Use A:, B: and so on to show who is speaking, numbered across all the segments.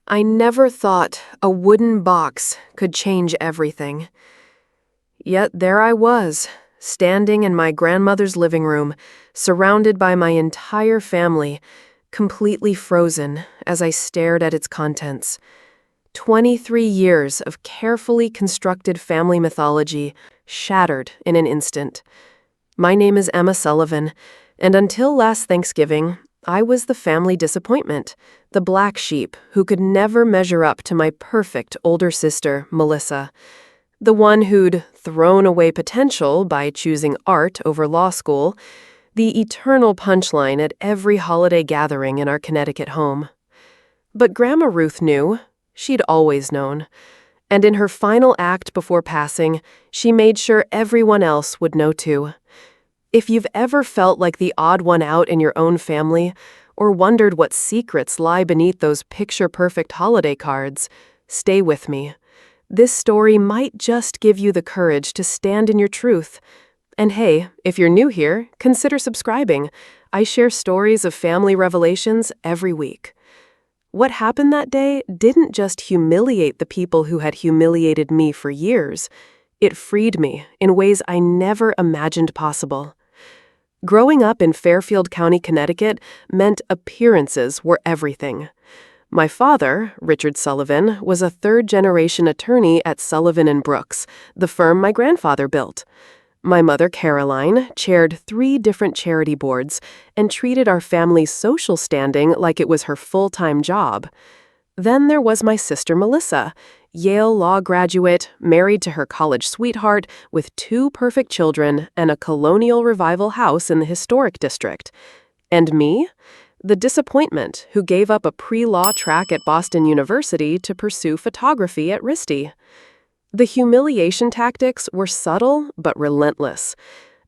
A: I never thought a wooden box could change everything. Yet there I was, standing in my grandmother's living room, surrounded by my entire family, completely frozen as I stared at its contents. 23 years of carefully constructed family mythology shattered in an instant. My name is Emma Sullivan, and until last Thanksgiving, I was the family disappointment, the black sheep who could never measure up to my perfect older sister, Melissa, the one who'd thrown away potential by choosing art over law school, the eternal punchline at every holiday gathering in our Connecticut home. But Grandma Ruth knew. She'd always known. And in her final act before passing, she made sure everyone else would know too. If you've ever felt like the odd one out in your own family, or wondered what secrets lie beneath those picture-perfect holiday cards, stay with me. This story might just give you the courage to stand in your truth. And hey, if you're new here, consider subscribing. I share stories of family revelations every week. What happened that day didn't just humiliate the people who had humiliated me for years. It freed me in ways I never imagined possible. Growing up in Fairfield County, Connecticut, meant appearances were everything. My father, Richard Sullivan, was a third-generation attorney at Sullivan & Brooks, the firm my grandfather built. My mother, Caroline, chaired 3 different charity boards and treated our family's social standing like it was her full-time job. Then there was my sister, Melissa, Yale law graduate, married to her college sweetheart, with 2 perfect children and a colonial revival house in the historic district. And me? The disappointment who gave up a pre-law track at Boston University to pursue photography at RISD. The humiliation tactics were subtle but relentless.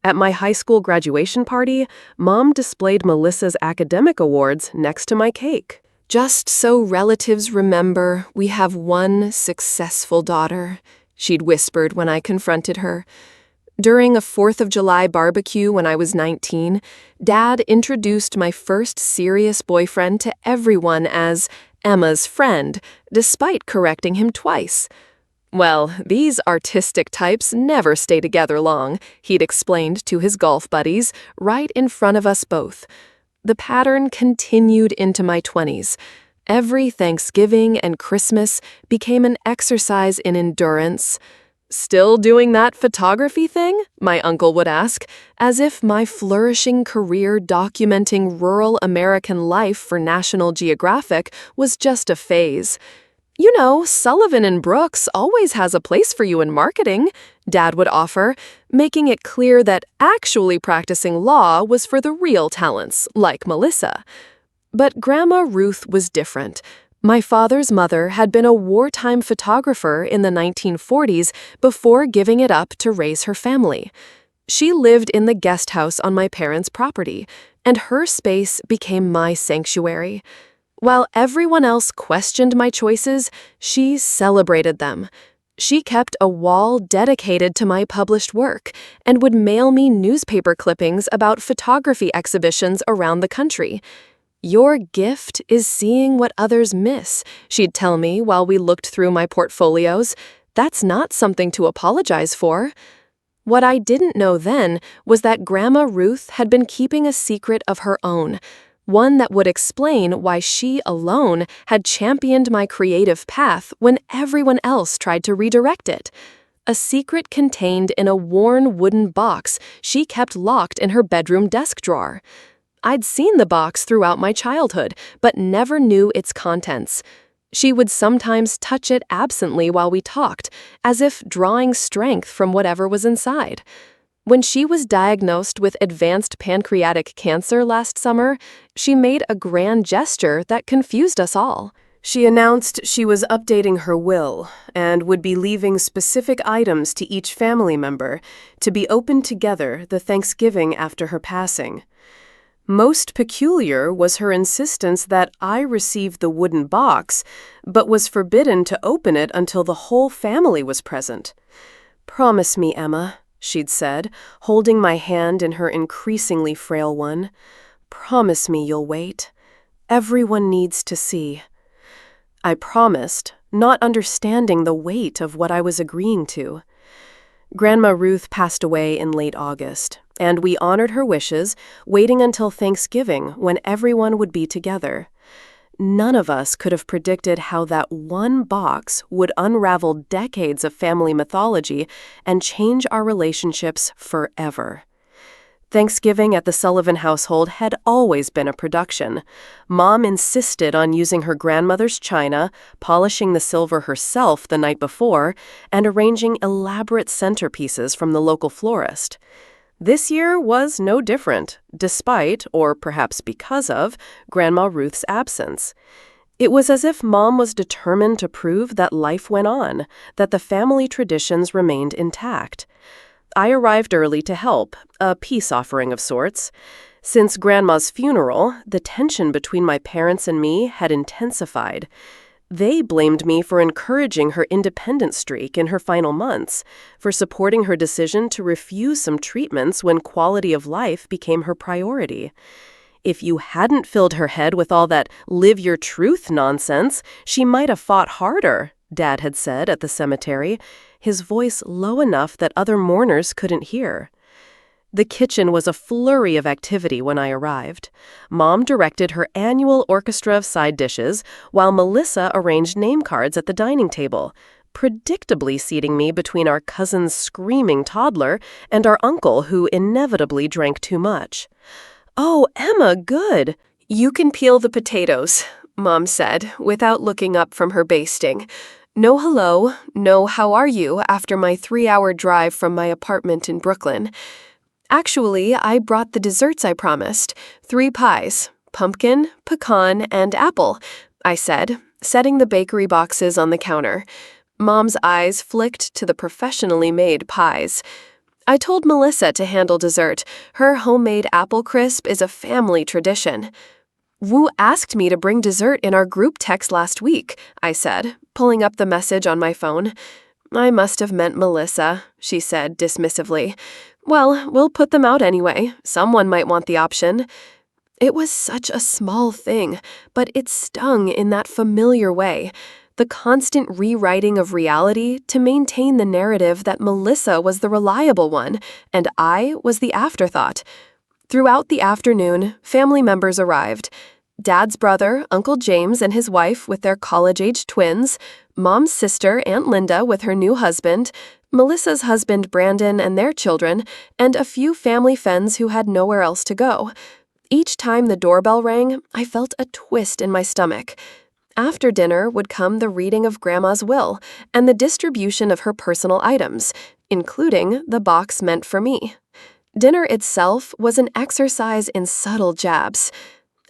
A: At my high school graduation party, Mom displayed Melissa's academic awards next to my cake. "Just so relatives remember, we have one successful daughter," she'd whispered when I confronted her. During a 4th of July barbecue when I was 19, Dad introduced my first serious boyfriend to everyone as Emma's friend, despite correcting him twice. "Well, these artistic types never stay together long," he'd explained to his golf buddies, right in front of us both. The pattern continued into my 20s. Every Thanksgiving and Christmas became an exercise in endurance. "Still doing that photography thing?" my uncle would ask, as if my flourishing career documenting rural American life for National Geographic was just a phase. "You know, Sullivan & Brooks always has a place for you in marketing," Dad would offer, making it clear that actually practicing law was for the real talents, like Melissa. But Grandma Ruth was different. My father's mother had been a wartime photographer in the 1940s before giving it up to raise her family. She lived in the guest house on my parents' property, and her space became my sanctuary. While everyone else questioned my choices, she celebrated them. She kept a wall dedicated to my published work and would mail me newspaper clippings about photography exhibitions around the country. "Your gift is seeing what others miss," she'd tell me while we looked through my portfolios. "That's not something to apologize for." What I didn't know then was that Grandma Ruth had been keeping a secret of her own, one that would explain why she alone had championed my creative path when everyone else tried to redirect it. A secret contained in a worn wooden box she kept locked in her bedroom desk drawer. I'd seen the box throughout my childhood, but never knew its contents. She would sometimes touch it absently while we talked, as if drawing strength from whatever was inside. When she was diagnosed with advanced pancreatic cancer last summer, she made a grand gesture that confused us all. She announced she was updating her will and would be leaving specific items to each family member to be opened together the Thanksgiving after her passing. Most peculiar was her insistence that I receive the wooden box, but was forbidden to open it until the whole family was present. "Promise me, Emma," she'd said, holding my hand in her increasingly frail one. "Promise me you'll wait. Everyone needs to see." I promised, not understanding the weight of what I was agreeing to. Grandma Ruth passed away in late August, and we honored her wishes, waiting until Thanksgiving when everyone would be together. None of us could have predicted how that one box would unravel decades of family mythology and change our relationships forever. Thanksgiving at the Sullivan household had always been a production. Mom insisted on using her grandmother's china, polishing the silver herself the night before, and arranging elaborate centerpieces from the local florist. This year was no different, despite, or perhaps because of, Grandma Ruth's absence. It was as if Mom was determined to prove that life went on, that the family traditions remained intact. I arrived early to help, a peace offering of sorts. Since Grandma's funeral, the tension between my parents and me had intensified. They blamed me for encouraging her independent streak in her final months, for supporting her decision to refuse some treatments when quality of life became her priority. If you hadn't filled her head with all that live your truth nonsense, she might have fought harder, Dad had said at the cemetery, his voice low enough that other mourners couldn't hear. The kitchen was a flurry of activity when I arrived. Mom directed her annual orchestra of side dishes, while Melissa arranged name cards at the dining table, predictably seating me between our cousin's screaming toddler and our uncle who inevitably drank too much. "Oh, Emma, good! You can peel the potatoes," Mom said, without looking up from her basting. No hello, no how are you after my 3-hour drive from my apartment in Brooklyn. Actually, I brought the desserts I promised, 3 pies, pumpkin, pecan, and apple, I said, setting the bakery boxes on the counter. Mom's eyes flicked to the professionally made pies. I told Melissa to handle dessert. Her homemade apple crisp is a family tradition. Wu asked me to bring dessert in our group text last week, I said, pulling up the message on my phone. I must have meant Melissa, she said dismissively. Well, we'll put them out anyway. Someone might want the option. It was such a small thing, but it stung in that familiar way. The constant rewriting of reality to maintain the narrative that Melissa was the reliable one, and I was the afterthought. Throughout the afternoon, family members arrived. Dad's brother, Uncle James and his wife with their college-age twins, Mom's sister, Aunt Linda with her new husband, Melissa's husband Brandon and their children, and a few family friends who had nowhere else to go. Each time the doorbell rang, I felt a twist in my stomach. After dinner would come the reading of Grandma's will and the distribution of her personal items, including the box meant for me. Dinner itself was an exercise in subtle jabs.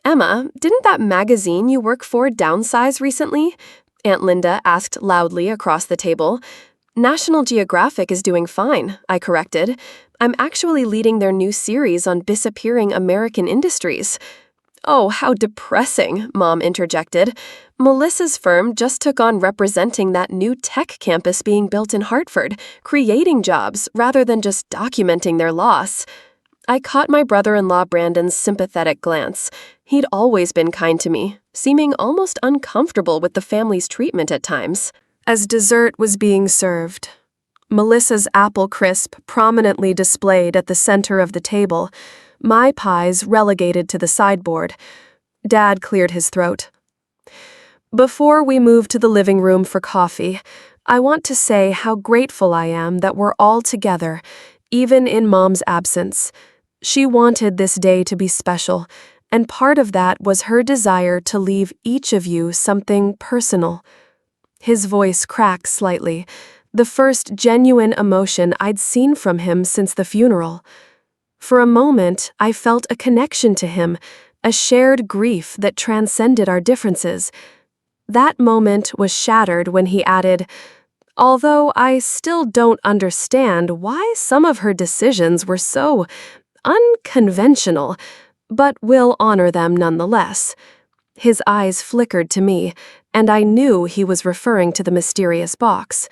A: Emma, didn't that magazine you work for downsize recently? Aunt Linda asked loudly across the table. National Geographic is doing fine, I corrected. I'm actually leading their new series on disappearing American industries. Oh, how depressing, Mom interjected. Melissa's firm just took on representing that new tech campus being built in Hartford, creating jobs rather than just documenting their loss. I caught my brother-in-law Brandon's sympathetic glance. He'd always been kind to me, seeming almost uncomfortable with the family's treatment at times. As dessert was being served, Melissa's apple crisp prominently displayed at the center of the table, my pies relegated to the sideboard. Dad cleared his throat. Before we move to the living room for coffee, I want to say how grateful I am that we're all together, even in Mom's absence. She wanted this day to be special, and part of that was her desire to leave each of you something personal. His voice cracked slightly, the first genuine emotion I'd seen from him since the funeral. For a moment, I felt a connection to him, a shared grief that transcended our differences. That moment was shattered when he added, although I still don't understand why some of her decisions were so unconventional, but will honor them nonetheless. His eyes flickered to me, and I knew he was referring to the mysterious box.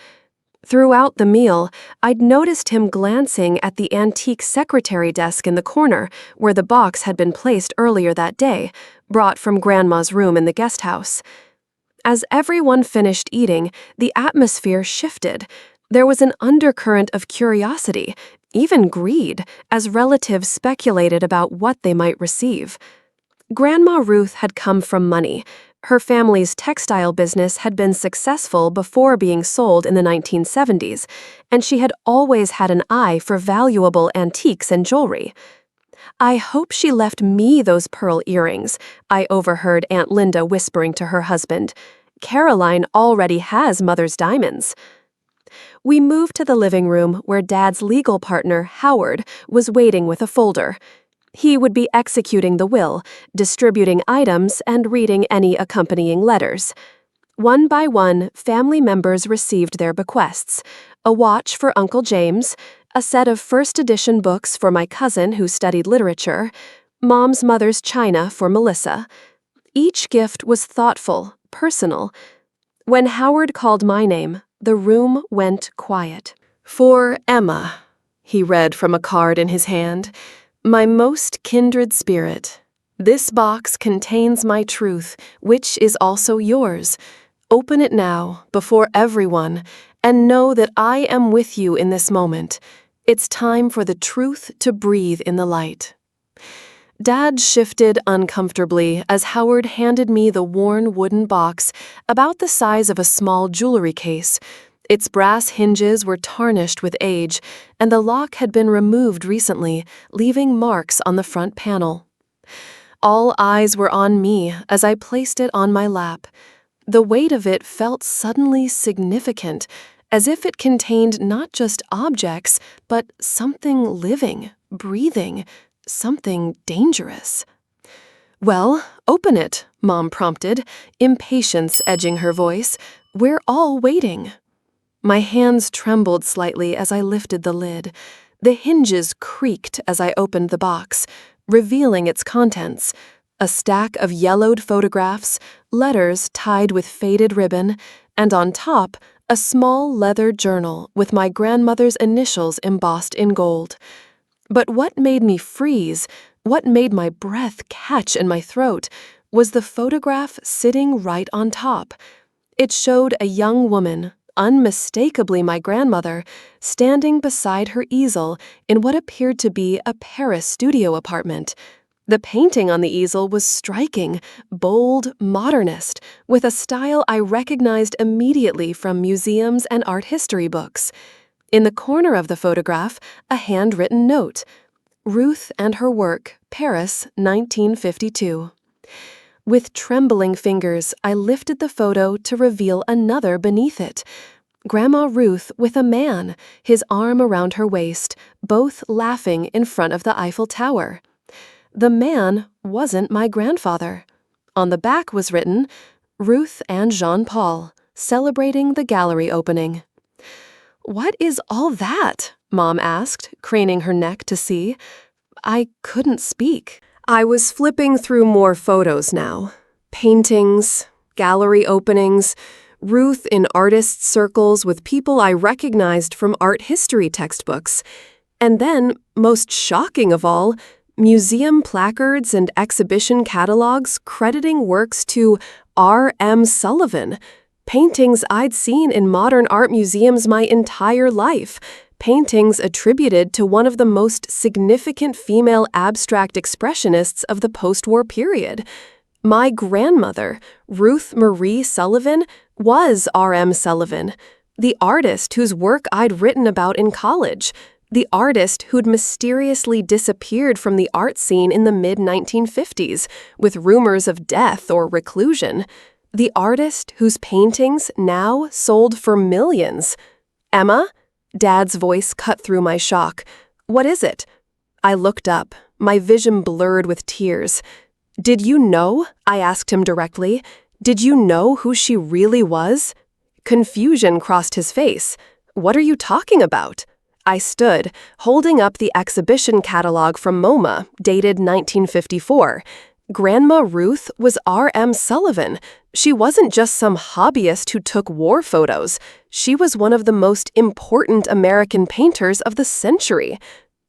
A: Throughout the meal, I'd noticed him glancing at the antique secretary desk in the corner where the box had been placed earlier that day, brought from Grandma's room in the guest house. As everyone finished eating, the atmosphere shifted. There was an undercurrent of curiosity, even greed, as relatives speculated about what they might receive. Grandma Ruth had come from money. Her family's textile business had been successful before being sold in the 1970s, and she had always had an eye for valuable antiques and jewelry. "I hope she left me those pearl earrings," I overheard Aunt Linda whispering to her husband. "Caroline already has Mother's diamonds." We moved to the living room where Dad's legal partner, Howard, was waiting with a folder. He would be executing the will, distributing items, and reading any accompanying letters. One by one, family members received their bequests: a watch for Uncle James, a set of first edition books for my cousin who studied literature, Mom's mother's china for Melissa. Each gift was thoughtful, personal. When Howard called my name, the room went quiet. "For Emma," he read from a card in his hand, "my most kindred spirit. This box contains my truth, which is also yours. Open it now, before everyone, and know that I am with you in this moment. It's time for the truth to breathe in the light." Dad shifted uncomfortably as Howard handed me the worn wooden box, about the size of a small jewelry case. Its brass hinges were tarnished with age, and the lock had been removed recently, leaving marks on the front panel. All eyes were on me as I placed it on my lap. The weight of it felt suddenly significant, as if it contained not just objects, but something living, breathing, something dangerous. "Well, open it," Mom prompted, impatience edging her voice. "We're all waiting." My hands trembled slightly as I lifted the lid. The hinges creaked as I opened the box, revealing its contents: a stack of yellowed photographs, letters tied with faded ribbon, and on top, a small leather journal with my grandmother's initials embossed in gold. But what made me freeze, what made my breath catch in my throat, was the photograph sitting right on top. It showed a young woman, unmistakably my grandmother, standing beside her easel in what appeared to be a Paris studio apartment. The painting on the easel was striking, bold, modernist, with a style I recognized immediately from museums and art history books. In the corner of the photograph, a handwritten note: "Ruth and her work, Paris, 1952. With trembling fingers, I lifted the photo to reveal another beneath it. Grandma Ruth with a man, his arm around her waist, both laughing in front of the Eiffel Tower. The man wasn't my grandfather. On the back was written, "Ruth and Jean-Paul, celebrating the gallery opening." "What is all that?" Mom asked, craning her neck to see. I couldn't speak. I was flipping through more photos now. Paintings, gallery openings, Ruth in artist circles with people I recognized from art history textbooks. And then, most shocking of all, museum placards and exhibition catalogs crediting works to R.M. Sullivan, paintings I'd seen in modern art museums my entire life, paintings attributed to one of the most significant female abstract expressionists of the post-war period. My grandmother, Ruth Marie Sullivan, was R.M. Sullivan, the artist whose work I'd written about in college, the artist who'd mysteriously disappeared from the art scene in the mid-1950s, with rumors of death or reclusion, the artist whose paintings now sold for millions. "Emma?" Dad's voice cut through my shock. "What is it?" I looked up, my vision blurred with tears. "Did you know?" I asked him directly. "Did you know who she really was?" Confusion crossed his face. "What are you talking about?" I stood, holding up the exhibition catalog from MoMA, dated 1954. Grandma Ruth was R.M. Sullivan. She wasn't just some hobbyist who took war photos. She was one of the most important American painters of the century.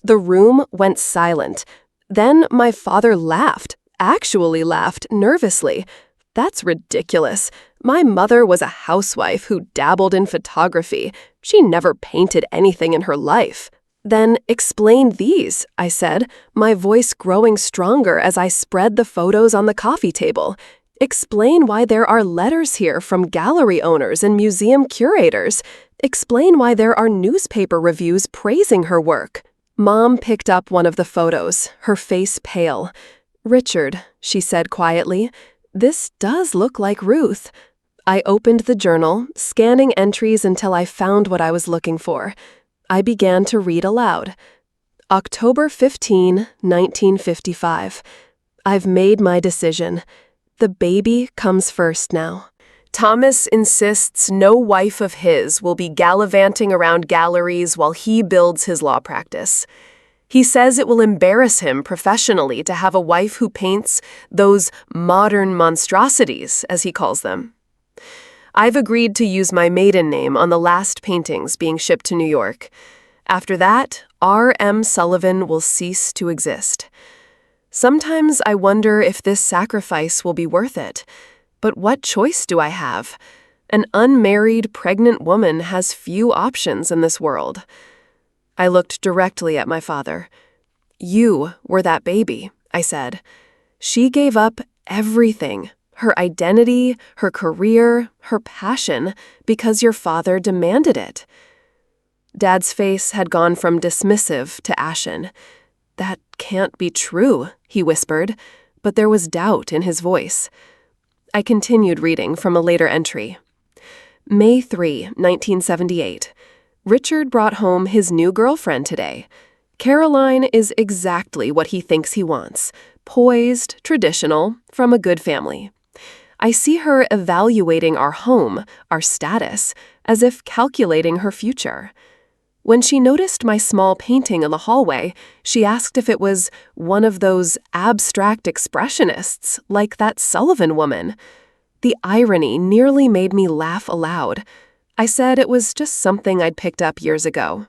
A: The room went silent. Then my father laughed, actually laughed, nervously. That's ridiculous. My mother was a housewife who dabbled in photography. She never painted anything in her life. Then explain these, I said, my voice growing stronger as I spread the photos on the coffee table. Explain why there are letters here from gallery owners and museum curators. Explain why there are newspaper reviews praising her work. Mom picked up one of the photos, her face pale. "Richard," she said quietly, "this does look like Ruth." I opened the journal, scanning entries until I found what I was looking for. I began to read aloud. October 15, 1955. I've made my decision. The baby comes first now. Thomas insists no wife of his will be gallivanting around galleries while he builds his law practice. He says it will embarrass him professionally to have a wife who paints those modern monstrosities, as he calls them. I've agreed to use my maiden name on the last paintings being shipped to New York. After that, R.M. Sullivan will cease to exist. Sometimes I wonder if this sacrifice will be worth it. But what choice do I have? An unmarried, pregnant woman has few options in this world. I looked directly at my father. "You were that baby," I said. "She gave up everything. Her identity, her career, her passion, because your father demanded it." Dad's face had gone from dismissive to ashen. "That can't be true," he whispered, but there was doubt in his voice. I continued reading from a later entry. May 3, 1978. Richard brought home his new girlfriend today. Caroline is exactly what he thinks he wants. Poised, traditional, from a good family. I see her evaluating our home, our status, as if calculating her future. When she noticed my small painting in the hallway, she asked if it was one of those abstract expressionists, like that Sullivan woman. The irony nearly made me laugh aloud. I said it was just something I'd picked up years ago.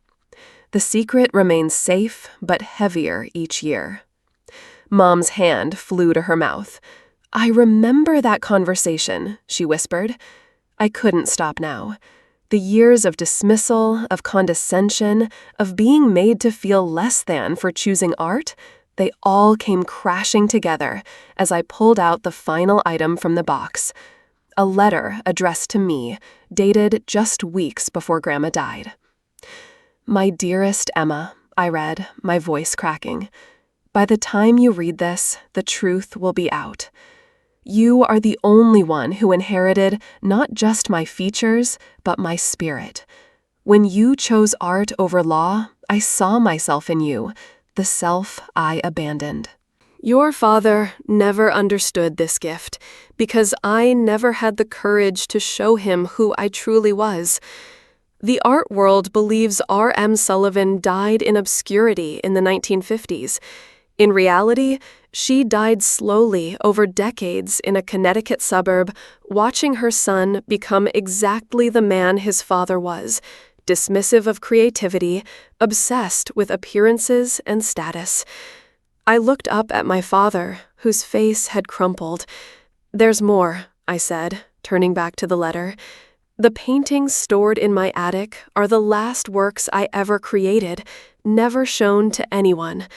A: The secret remains safe, but heavier each year. Mom's hand flew to her mouth. "I remember that conversation," she whispered. I couldn't stop now. The years of dismissal, of condescension, of being made to feel less than for choosing art, they all came crashing together as I pulled out the final item from the box. A letter addressed to me, dated just weeks before Grandma died. "My dearest Emma," I read, my voice cracking. "By the time you read this, the truth will be out. You are the only one who inherited not just my features, but my spirit. When you chose art over law, I saw myself in you, the self I abandoned. Your father never understood this gift, because I never had the courage to show him who I truly was. The art world believes R.M. Sullivan died in obscurity in the 1950s. In reality, she died slowly over decades in a Connecticut suburb, watching her son become exactly the man his father was, dismissive of creativity, obsessed with appearances and status. I looked up at my father, whose face had crumpled. "There's more," I said, turning back to the letter. "The paintings stored in my attic are the last works I ever created, never shown to anyone.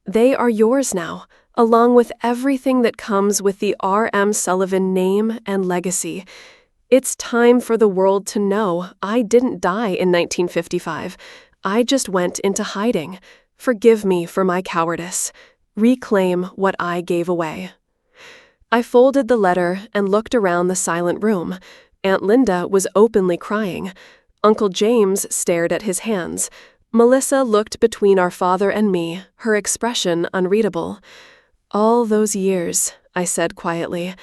A: They are yours now, along with everything that comes with the R.M. Sullivan name and legacy. It's time for the world to know I didn't die in 1955. I just went into hiding. Forgive me for my cowardice. Reclaim what I gave away." I folded the letter and looked around the silent room. Aunt Linda was openly crying. Uncle James stared at his hands. Melissa looked between our father and me, her expression unreadable. "All those years," I said quietly,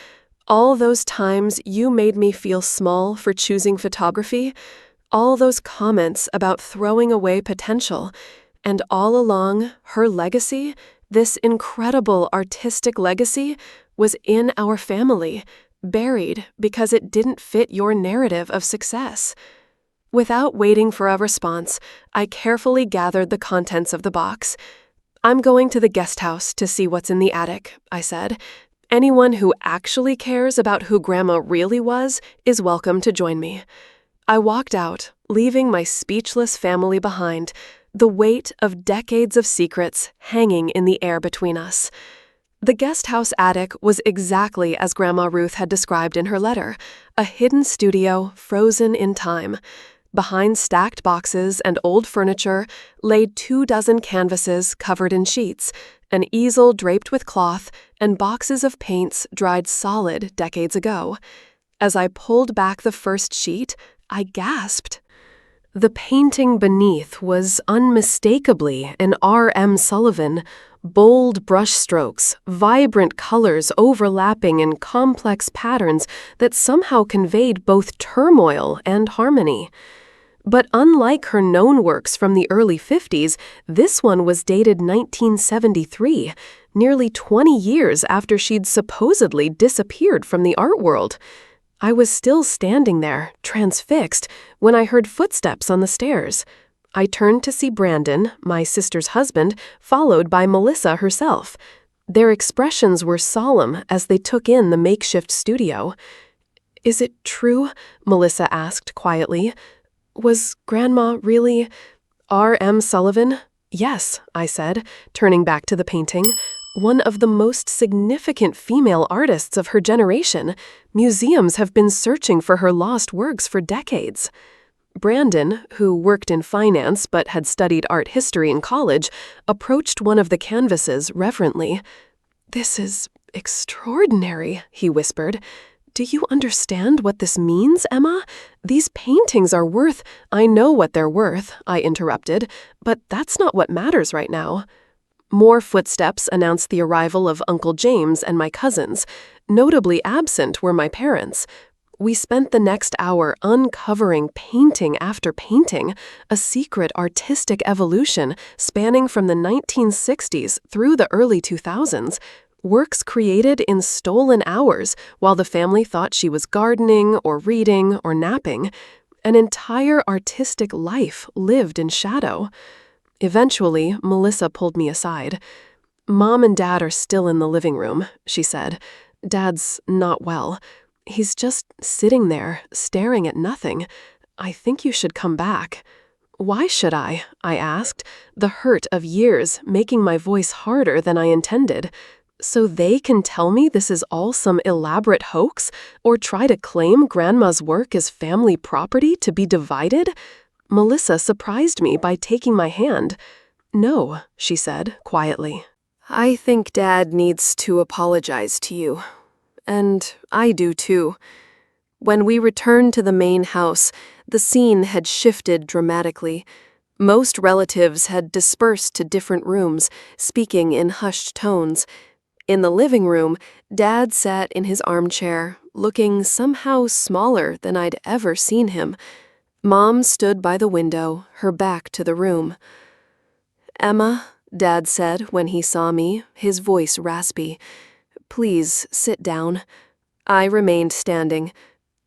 A: "all those times you made me feel small for choosing photography, all those comments about throwing away potential, and all along, her legacy, this incredible artistic legacy, was in our family, buried because it didn't fit your narrative of success." Without waiting for a response, I carefully gathered the contents of the box. "I'm going to the guest house to see what's in the attic," I said. Anyone who actually cares about who Grandma really was is welcome to join me. I walked out, leaving my speechless family behind, the weight of decades of secrets hanging in the air between us. The guest house attic was exactly as Grandma Ruth had described in her letter, a hidden studio frozen in time. Behind stacked boxes and old furniture lay 24 canvases covered in sheets, an easel draped with cloth, and boxes of paints dried solid decades ago. As I pulled back the first sheet, I gasped. The painting beneath was unmistakably an R.M. Sullivan, bold brushstrokes, vibrant colors overlapping in complex patterns that somehow conveyed both turmoil and harmony. But unlike her known works from the early 50s, this one was dated 1973, nearly 20 years after she'd supposedly disappeared from the art world. I was still standing there, transfixed, when I heard footsteps on the stairs. I turned to see Brandon, my sister's husband, followed by Melissa herself. Their expressions were solemn as they took in the makeshift studio. "Is it true?" Melissa asked quietly. "Was Grandma really R.M. Sullivan?" "Yes," I said, turning back to the painting. "One of the most significant female artists of her generation. Museums have been searching for her lost works for decades." Brandon, who worked in finance but had studied art history in college, approached one of the canvases reverently. "This is extraordinary," he whispered. "Do you understand what this means, Emma? These paintings are worth—" "I know what they're worth," I interrupted, "but that's not what matters right now." More footsteps announced the arrival of Uncle James and my cousins. Notably absent were my parents. We spent the next hour uncovering painting after painting, a secret artistic evolution spanning from the 1960s through the early 2000s, works created in stolen hours while the family thought she was gardening or reading or napping. An entire artistic life lived in shadow. Eventually, Melissa pulled me aside. "Mom and Dad are still in the living room," she said. "Dad's not well. He's just sitting there, staring at nothing. I think you should come back." "Why should I?" I asked, the hurt of years making my voice harder than I intended. "So they can tell me this is all some elaborate hoax, or try to claim Grandma's work as family property to be divided?" Melissa surprised me by taking my hand. "No," she said quietly. "I think Dad needs to apologize to you. And I do too." When we returned to the main house, the scene had shifted dramatically. Most relatives had dispersed to different rooms, speaking in hushed tones. In the living room, Dad sat in his armchair, looking somehow smaller than I'd ever seen him. Mom stood by the window, her back to the room. "Emma," Dad said when he saw me, his voice raspy, "please sit down." I remained standing.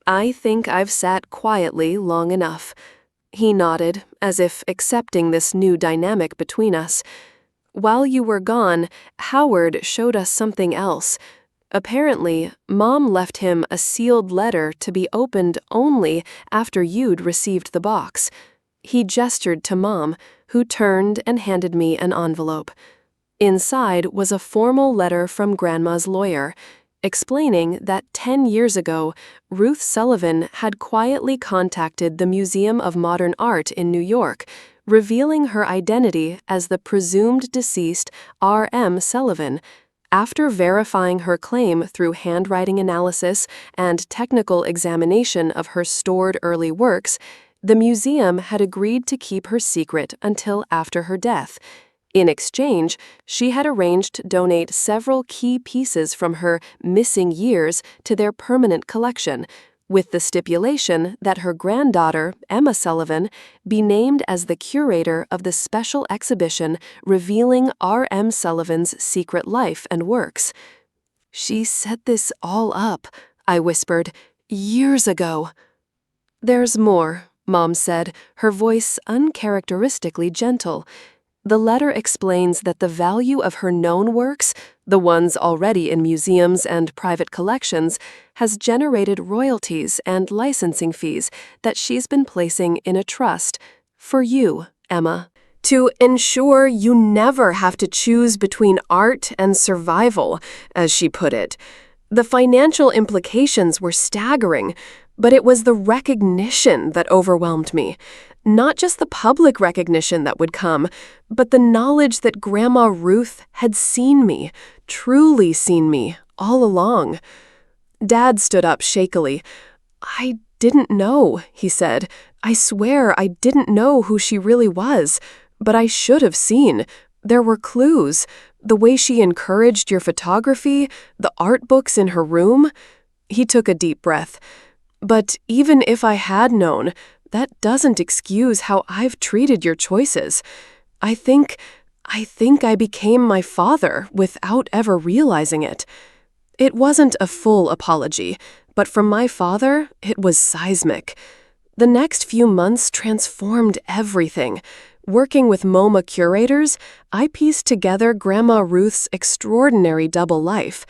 A: "I think I've sat quietly long enough." He nodded, as if accepting this new dynamic between us. "While you were gone, Howard showed us something else. Apparently, Mom left him a sealed letter to be opened only after you'd received the box." He gestured to Mom, who turned and handed me an envelope. Inside was a formal letter from Grandma's lawyer, explaining that 10 years ago, Ruth Sullivan had quietly contacted the Museum of Modern Art in New York, revealing her identity as the presumed deceased R.M. Sullivan. After verifying her claim through handwriting analysis and technical examination of her stored early works, the museum had agreed to keep her secret until after her death. In exchange, she had arranged to donate several key pieces from her missing years to their permanent collection, with the stipulation that her granddaughter, Emma Sullivan, be named as the curator of the special exhibition revealing R.M. Sullivan's secret life and works. "She set this all up," I whispered, "years ago." "There's more," Mom said, her voice uncharacteristically gentle. The letter explains that the value of her known works, the ones already in museums and private collections, has generated royalties and licensing fees that she's been placing in a trust for you, Emma, to ensure you never have to choose between art and survival, as she put it. The financial implications were staggering, but it was the recognition that overwhelmed me. Not just the public recognition that would come, but the knowledge that Grandma Ruth had seen me, truly seen me, all along. Dad stood up shakily. "I didn't know," he said. "I swear I didn't know who she really was, but I should have seen. There were clues. The way she encouraged your photography, the art books in her room." He took a deep breath. "But even if I had known, that doesn't excuse how I've treated your choices. I think I became my father without ever realizing it." It wasn't a full apology, but from my father, it was seismic. The next few months transformed everything. Working with MoMA curators, I pieced together Grandma Ruth's extraordinary double life.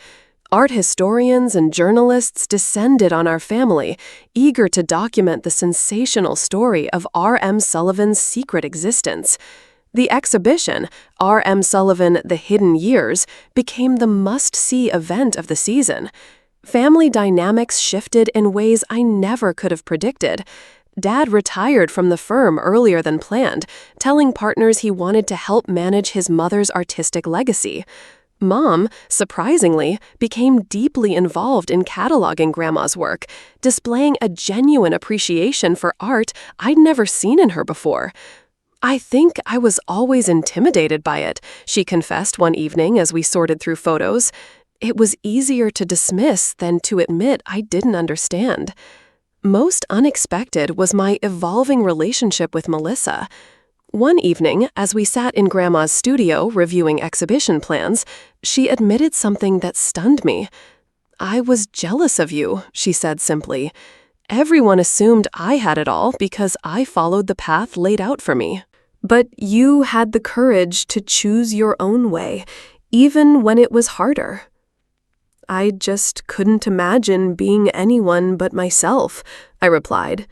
A: Art historians and journalists descended on our family, eager to document the sensational story of R.M. Sullivan's secret existence. The exhibition, R.M. Sullivan: The Hidden Years, became the must-see event of the season. Family dynamics shifted in ways I never could have predicted. Dad retired from the firm earlier than planned, telling partners he wanted to help manage his mother's artistic legacy. Mom, surprisingly, became deeply involved in cataloging Grandma's work, displaying a genuine appreciation for art I'd never seen in her before. "I think I was always intimidated by it," she confessed one evening as we sorted through photos. "It was easier to dismiss than to admit I didn't understand." Most unexpected was my evolving relationship with Melissa. One evening, as we sat in Grandma's studio reviewing exhibition plans, she admitted something that stunned me. "I was jealous of you," she said simply. "Everyone assumed I had it all because I followed the path laid out for me. But you had the courage to choose your own way, even when it was harder." "I just couldn't imagine being anyone but myself," I replied.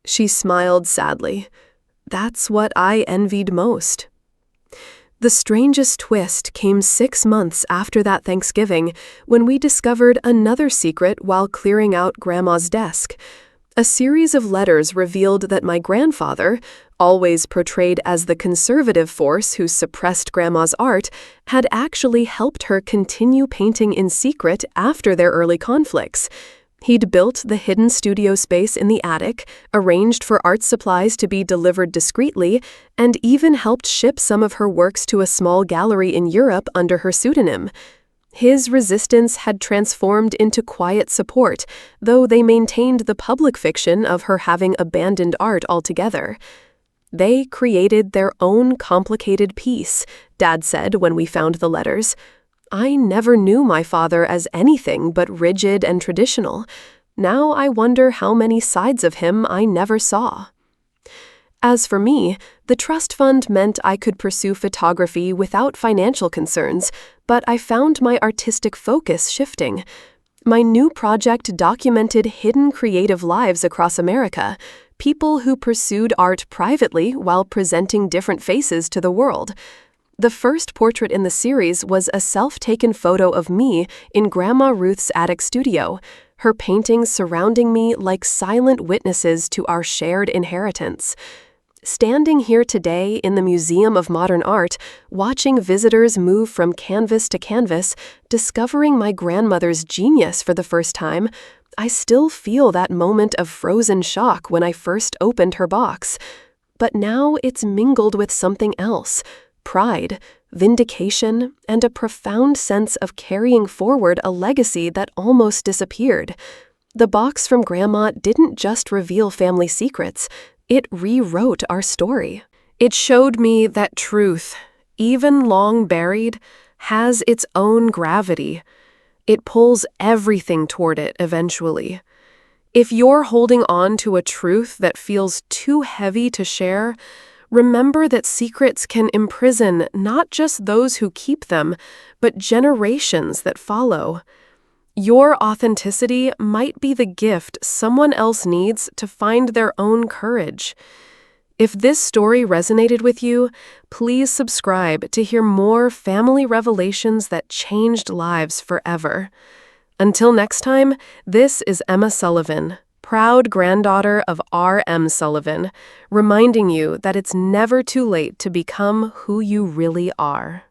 A: She smiled sadly. "That's what I envied most." The strangest twist came 6 months after that Thanksgiving, when we discovered another secret while clearing out Grandma's desk. A series of letters revealed that my grandfather, always portrayed as the conservative force who suppressed Grandma's art, had actually helped her continue painting in secret after their early conflicts. He'd built the hidden studio space in the attic, arranged for art supplies to be delivered discreetly, and even helped ship some of her works to a small gallery in Europe under her pseudonym. His resistance had transformed into quiet support, though they maintained the public fiction of her having abandoned art altogether. "They created their own complicated piece," Dad said when we found the letters. "I never knew my father as anything but rigid and traditional. Now I wonder how many sides of him I never saw." As for me, the trust fund meant I could pursue photography without financial concerns, but I found my artistic focus shifting. My new project documented hidden creative lives across America, people who pursued art privately while presenting different faces to the world. The first portrait in the series was a self-taken photo of me in Grandma Ruth's attic studio, her paintings surrounding me like silent witnesses to our shared inheritance. Standing here today in the Museum of Modern Art, watching visitors move from canvas to canvas, discovering my grandmother's genius for the first time, I still feel that moment of frozen shock when I first opened her box. But now it's mingled with something else: pride, vindication, and a profound sense of carrying forward a legacy that almost disappeared. The box from Grandma didn't just reveal family secrets, it rewrote our story. It showed me that truth, even long buried, has its own gravity. It pulls everything toward it eventually. If you're holding on to a truth that feels too heavy to share, Remember that secrets can imprison not just those who keep them, but generations that follow. Your authenticity might be the gift someone else needs to find their own courage. If this story resonated with you, please subscribe to hear more family revelations that changed lives forever. Until next time, this is Emma Sullivan, proud granddaughter of R.M. Sullivan, reminding you that it's never too late to become who you really are.